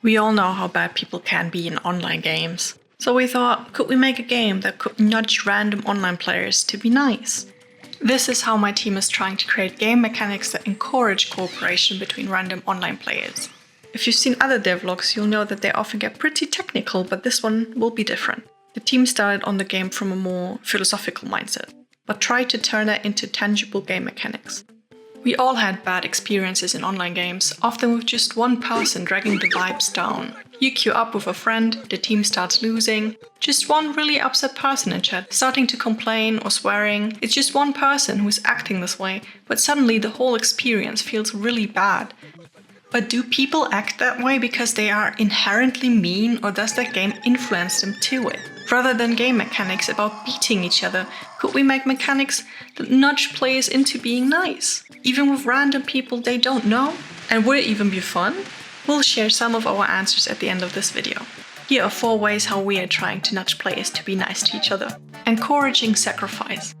We all know how bad people can be in online games. So we thought, could we make a game that could nudge random online players to be nice? This is how my team is trying to create game mechanics that encourage cooperation between random online players. If you've seen other devlogs, you'll know that they often get pretty technical, but this one will be different. The team started on the game from a more philosophical mindset, but tried to turn that into tangible game mechanics. We all had bad experiences in online games, often with just one person dragging the vibes down. You queue up with a friend, the team starts losing. Just one really upset person in chat, starting to complain or swearing. It's just one person who's acting this way, but suddenly the whole experience feels really bad. But do people act that way because they are inherently mean, or does that game influence them to it? Rather than game mechanics about beating each other, could we make mechanics that nudge players into being nice? Even with random people they don't know? And would it even be fun? We'll share some of our answers at the end of this video. Here are 4 ways how we are trying to nudge players to be nice to each other. Encouraging sacrifice.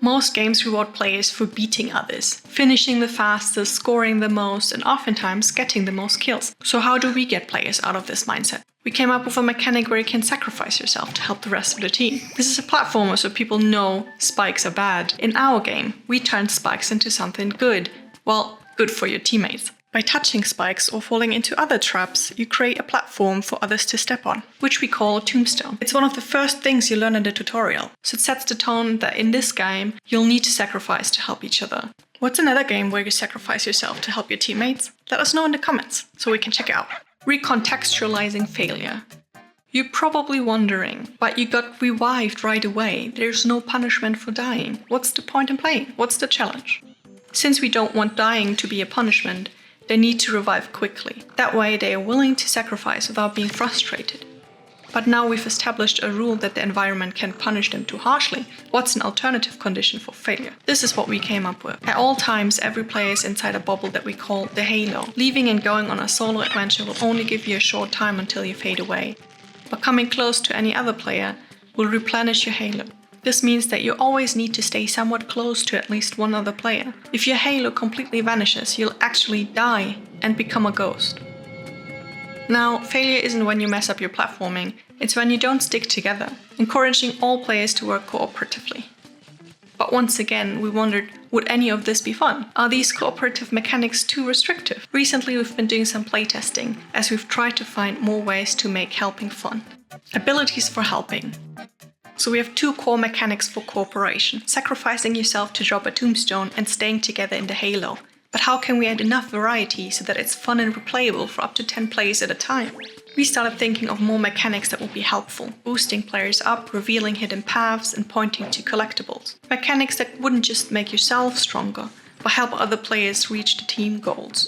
Most games reward players for beating others, finishing the fastest, scoring the most, and oftentimes getting the most kills. So how do we get players out of this mindset? We came up with a mechanic where you can sacrifice yourself to help the rest of the team. This is a platformer, so people know spikes are bad. In our game, we turned spikes into something good. Well, good for your teammates. By touching spikes or falling into other traps, you create a platform for others to step on, which we call a tombstone. It's one of the first things you learn in the tutorial, so it sets the tone that in this game, you'll need to sacrifice to help each other. What's another game where you sacrifice yourself to help your teammates? Let us know in the comments, so we can check it out. Recontextualizing Failure. You're probably wondering, but you got revived right away. There's no punishment for dying. What's the point in playing? What's the challenge? Since we don't want dying to be a punishment, they need to revive quickly. That way they are willing to sacrifice without being frustrated. But now we've established a rule that the environment can punish them too harshly. What's an alternative condition for failure? This is what we came up with. At all times, every player is inside a bubble that we call the halo. Leaving and going on a solo adventure will only give you a short time until you fade away. But coming close to any other player will replenish your halo. This means that you always need to stay somewhat close to at least one other player. If your halo completely vanishes, you'll actually die and become a ghost. Now, failure isn't when you mess up your platforming, it's when you don't stick together, encouraging all players to work cooperatively. But once again, we wondered, would any of this be fun? Are these cooperative mechanics too restrictive? Recently, we've been doing some playtesting, as we've tried to find more ways to make helping fun. Abilities for helping. So we have 2 core mechanics for cooperation, sacrificing yourself to drop a tombstone and staying together in the halo. But how can we add enough variety so that it's fun and replayable for up to 10 players at a time? We started thinking of more mechanics that would be helpful, boosting players up, revealing hidden paths, and pointing to collectibles. Mechanics that wouldn't just make yourself stronger, but help other players reach the team goals.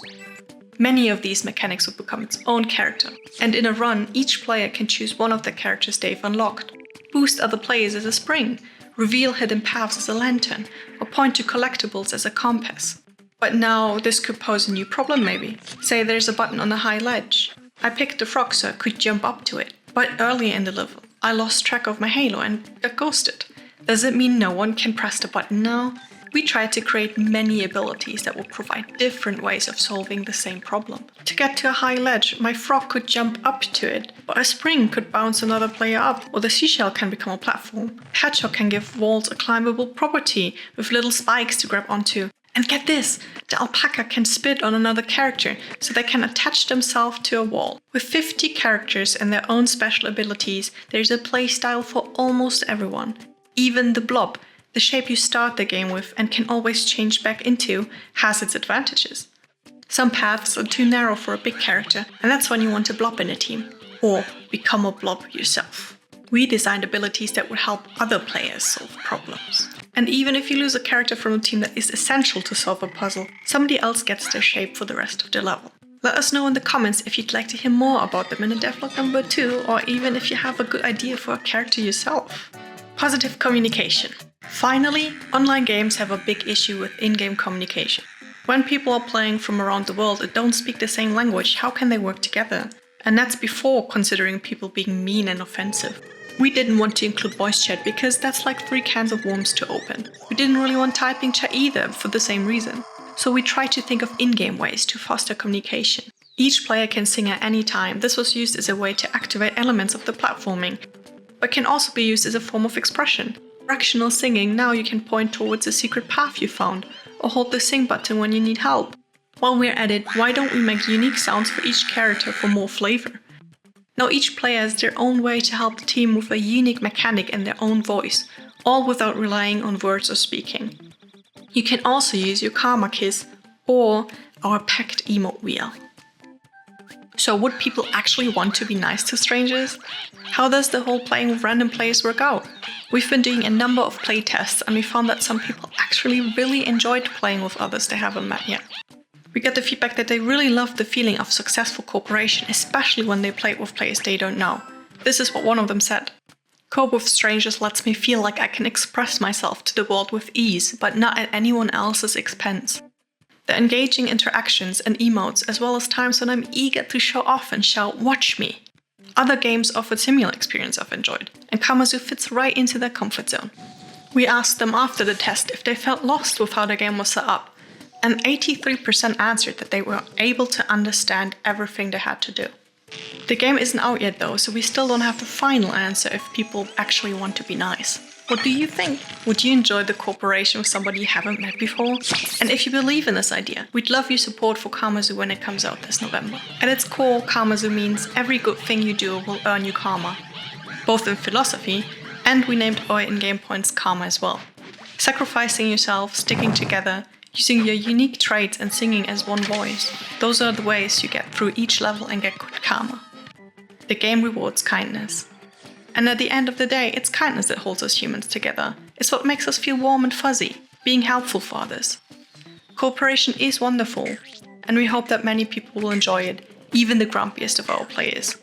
Many of these mechanics would become its own character, and in a run, each player can choose one of the characters they've unlocked. Boost other players as a spring, reveal hidden paths as a lantern, or point to collectibles as a compass. But now this could pose a new problem maybe. Say there's a button on a high ledge. I picked the frog so I could jump up to it, but earlier in the level I lost track of my halo and got ghosted. Does it mean no one can press the button now? We tried to create many abilities that will provide different ways of solving the same problem. To get to a high ledge, my frog could jump up to it, but a spring could bounce another player up, or the seashell can become a platform. Hedgehog can give walls a climbable property with little spikes to grab onto. And get this, the alpaca can spit on another character, so they can attach themselves to a wall. With 50 characters and their own special abilities, there's a playstyle for almost everyone. Even the blob, the shape you start the game with and can always change back into, has its advantages. Some paths are too narrow for a big character, and that's when you want a blob in a team. Or become a blob yourself. We designed abilities that would help other players solve problems. And even if you lose a character from a team that is essential to solve a puzzle, somebody else gets their shape for the rest of the level. Let us know in the comments if you'd like to hear more about them in a devlog number 2, or even if you have a good idea for a character yourself. Positive communication. Finally, online games have a big issue with in-game communication. When people are playing from around the world and don't speak the same language, how can they work together? And that's before considering people being mean and offensive. We didn't want to include voice chat because that's like 3 cans of worms to open. We didn't really want typing chat either for the same reason. So we tried to think of in-game ways to foster communication. Each player can sing at any time. This was used as a way to activate elements of the platforming, but can also be used as a form of expression. Fractional singing, now you can point towards a secret path you found, or hold the sing button when you need help. While we're at it, why don't we make unique sounds for each character for more flavor? Now each player has their own way to help the team with a unique mechanic and their own voice, all without relying on words or speaking. You can also use your karma kiss or our packed emote wheel. So would people actually want to be nice to strangers? How does the whole playing with random players work out? We've been doing a number of playtests and we found that some people actually really enjoyed playing with others they haven't met yet. We got the feedback that they really loved the feeling of successful cooperation, especially when they played with players they don't know. This is what one of them said. Co-op with strangers lets me feel like I can express myself to the world with ease, but not at anyone else's expense. The engaging interactions and emotes, as well as times when I'm eager to show off and shout, "Watch me." Other games offered similar experience I've enjoyed, and Kamazu fits right into their comfort zone. We asked them after the test if they felt lost with how the game was set up, and 83% answered that they were able to understand everything they had to do. The game isn't out yet though, so we still don't have the final answer if people actually want to be nice. What do you think? Would you enjoy the cooperation with somebody you haven't met before? And if you believe in this idea, we'd love your support for Kamazu when it comes out this November. At its core, Kamazu means every good thing you do will earn you karma, both in philosophy, and we named our in-game points karma as well. Sacrificing yourself, sticking together, using your unique traits and singing as one voice. Those are the ways you get through each level and get good karma. The game rewards kindness. And at the end of the day, it's kindness that holds us humans together. It's what makes us feel warm and fuzzy, being helpful for others. Cooperation is wonderful, and we hope that many people will enjoy it, even the grumpiest of our players.